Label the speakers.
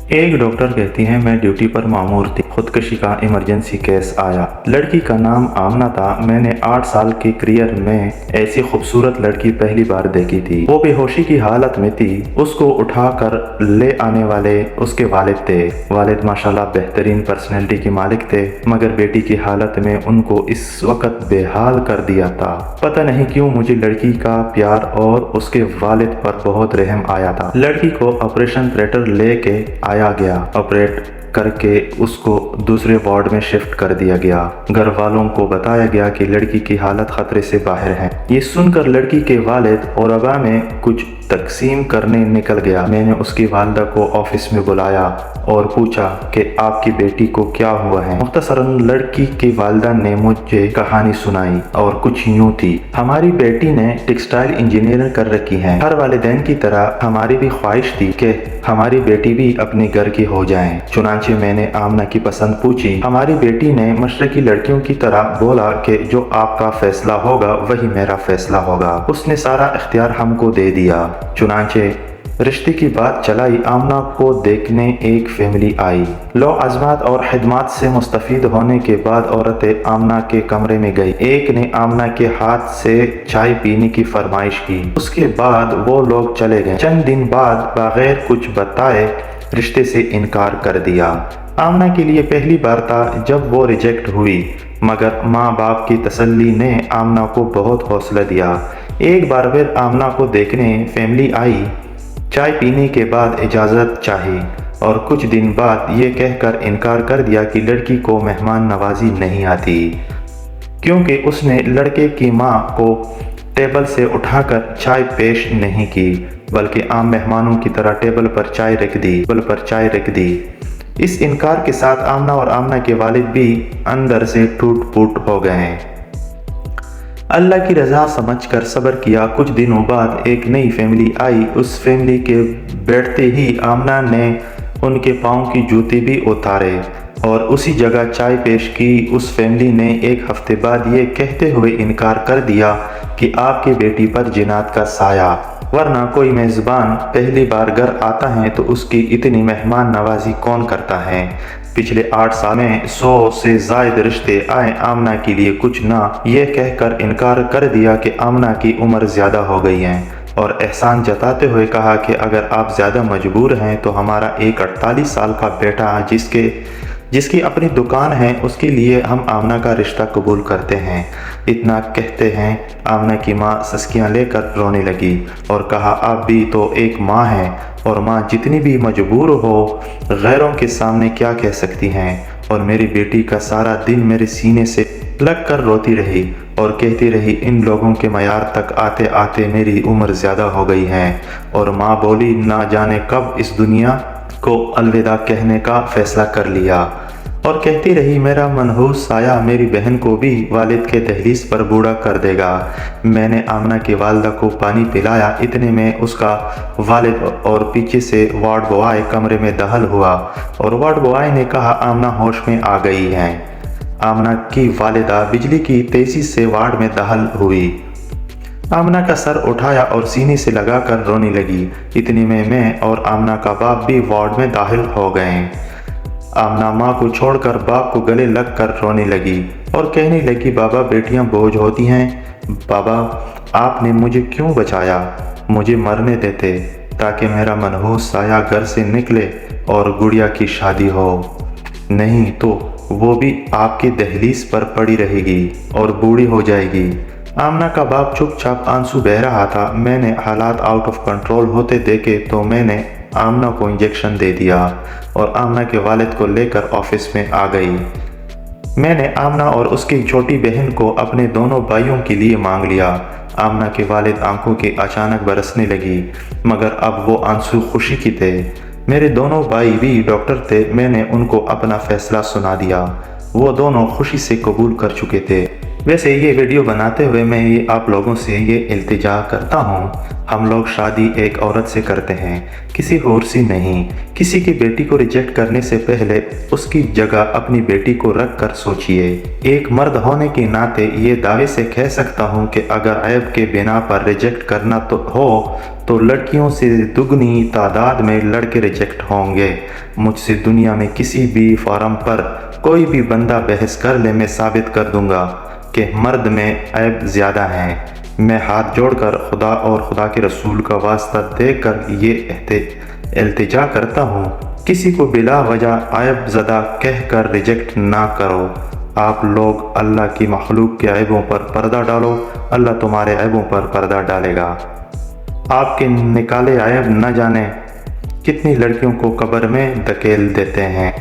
Speaker 1: एक डॉक्टर कहती है, मैं ड्यूटी पर मामूर थी, खुदकुशी का इमरजेंसी केस आया। लड़की का नाम आमना था। मैंने 8 साल के करियर में ऐसी खूबसूरत लड़की पहली बार देखी थी। वो बेहोशी की हालत में थी। उसको उठाकर ले आने वाले उसके वालिद थे। वालिद माशाल्लाह बेहतरीन पर्सनैलिटी के मालिक थे, मगर बेटी की हालत में उनको इस वक्त बेहाल कर दिया था। पता नहीं क्यों मुझे लड़की का प्यार और उसके वालिद पर बहुत रहम आया था। लड़की को ऑपरेशन थिएटर लेके आया गया। ऑपरेट करके उसको दूसरे वार्ड में शिफ्ट कर दिया गया। घर वालों को बताया गया कि लड़की की हालत खतरे से बाहर है। ये सुनकर लड़की के वालिद और अबा में कुछ तकसीम करने निकल गया। मैंने उसकी वालदा को ऑफिस में बुलाया और पूछा कि आपकी बेटी को क्या हुआ है। मुख्तसरन लड़की की वालदा ने मुझे कहानी सुनाई और कुछ यूं थी। हमारी बेटी ने टेक्सटाइल इंजीनियरिंग कर रखी है। हर वालिदैन की तरह हमारी भी ख्वाहिश थी कि हमारी बेटी भी अपने घर की हो जाए। चुनांचे मैंने आमना की पसंद पूछी। हमारी बेटी ने मशरकी लड़कियों की तरह बोला कि जो आपका फैसला होगा वही मेरा फैसला होगा। उसने सारा इख्तियार हमको दे दिया। चुनांचे रिश्ते की बात चलाई। आमना को देखने एक फैमिली आई। लो आजमात और खिदमात से मुस्तफीद होने के बाद औरतें आमना के कमरे में गई। एक ने आमना के हाथ से चाय पीने की फरमाइश की। उसके बाद वो लोग चले गए। चंद दिन बाद बगैर कुछ बताए रिश्ते से इनकार कर दिया। आमना के लिए पहली बार था जब वो रिजेक्ट हुई, मगर माँ बाप की तसल्ली ने आमना को बहुत हौसला दिया। एक बार फिर आमना को देखने फैमिली आई। चाय पीने के बाद इजाज़त चाही और कुछ दिन बाद ये कहकर इनकार कर दिया कि लड़की को मेहमान नवाजी नहीं आती, क्योंकि उसने लड़के की माँ को टेबल से उठाकर चाय पेश नहीं की, बल्कि आम मेहमानों की तरह टेबल पर चाय रख दी। इस इनकार के साथ आमना और आमना के वालिद भी अंदर से टूट फूट हो गए। अल्लाह की रज़ा समझकर सब्र किया। कुछ दिनों बाद एक नई फैमिली आई। उस फैमिली के बैठते ही आमना ने उनके पाँव की जूते भी उतारे और उसी जगह चाय पेश की। उस फैमिली ने एक हफ्ते बाद ये कहते हुए इनकार कर दिया कि आपकी बेटी पर जिनात का साया, वरना कोई मेज़बान पहली बार घर आता है तो उसकी इतनी मेहमान नवाजी कौन करता है। पिछले 8 साल में 100 से ज़ायद रिश्ते आए। आमना के लिए कुछ ना ये कहकर इनकार कर दिया कि आमना की उम्र ज़्यादा हो गई है और एहसान जताते हुए कहा कि अगर आप ज़्यादा मजबूर हैं तो हमारा एक 48 साल का बेटा जिसकी अपनी दुकान है, उसके लिए हम आमना का रिश्ता कबूल करते हैं। इतना कहते हैं आमना की माँ सस्कियाँ लेकर रोने लगी और कहा, आप भी तो एक माँ हैं और माँ जितनी भी मजबूर हो गैरों के सामने क्या कह सकती हैं। और मेरी बेटी का सारा दिन मेरे सीने से लग कर रोती रही और कहती रही, इन लोगों के मयार तक आते आते मेरी उम्र ज़्यादा हो गई है। और माँ बोली, ना जाने कब इस दुनिया को अलविदा कहने का फैसला कर लिया। और कहती रही, मेरा मनहूस साया मेरी बहन को भी वालिद के दहलीज पर बूढ़ा कर देगा। मैंने आमना की वालदा को पानी पिलाया। इतने में उसका वालिद और पीछे से वार्ड बॉय कमरे में दाखिल हुआ और वार्ड बॉय ने कहा, आमना होश में आ गई है। आमना की वालिदा बिजली की तेजी से वार्ड में दाखिल हुई। आमना का सर उठाया और सीने से लगाकर रोने लगी। इतने में मैं और आमना का बाप भी वार्ड में दाखिल हो गए। आमना माँ को छोड़कर बाप को गले लग कर रोने लगी और कहने लगी, बाबा बेटियाँ बोझ होती हैं। बाबा आपने मुझे क्यों बचाया? मुझे मरने देते ताकि मेरा मनहूस साया घर से निकले और गुड़िया की शादी हो, नहीं तो वो भी आपकी दहलीज पर पड़ी रहेगी और बूढ़ी हो जाएगी। आमना का बाप चुपचाप आंसू बह रहा था। मैंने हालात आउट ऑफ कंट्रोल होते देखे तो मैंने आमना को इंजेक्शन दे दिया और आमना के वालिद को लेकर ऑफिस में आ गई। मैंने आमना और उसकी छोटी बहन को अपने दोनों भाइयों के लिए मांग लिया। आमना के वालिद आंखों की अचानक बरसने लगी, मगर अब वो आंसू खुशी की थे। मेरे दोनों भाई भी डॉक्टर थे। मैंने उनको अपना फैसला सुना दिया। वो दोनों खुशी से कबूल कर चुके थे। वैसे ये वीडियो बनाते हुए मैं ये आप लोगों से ये इल्तिजा करता हूँ, हम लोग शादी एक औरत से करते हैं, किसी और से नहीं। किसी की बेटी को रिजेक्ट करने से पहले उसकी जगह अपनी बेटी को रख कर सोचिए। एक मर्द होने के नाते ये दावे से कह सकता हूँ कि अगर ऐब के बिना पर रिजेक्ट करना तो हो تو لڑکیوں سے دگنی تعداد میں لڑکے ریجیکٹ ہوں گے۔ مجھ سے دنیا میں کسی بھی فورم پر کوئی بھی بندہ بحث کر لے، میں ثابت کر دوں گا کہ مرد میں عیب زیادہ ہیں۔ میں ہاتھ جوڑ کر خدا اور خدا کے رسول کا واسطہ دے کر یہ التجا کرتا ہوں، کسی کو بلا وجہ عیب زدہ کہہ کر ریجیکٹ نہ کرو۔ آپ لوگ اللہ کی مخلوق کے عیبوں پر پردہ ڈالو، اللہ تمہارے عیبوں پر پردہ ڈالے گا۔ آپ کے نکالے عیب نہ جانے کتنی لڑکیوں کو قبر میں دھکیل دیتے ہیں۔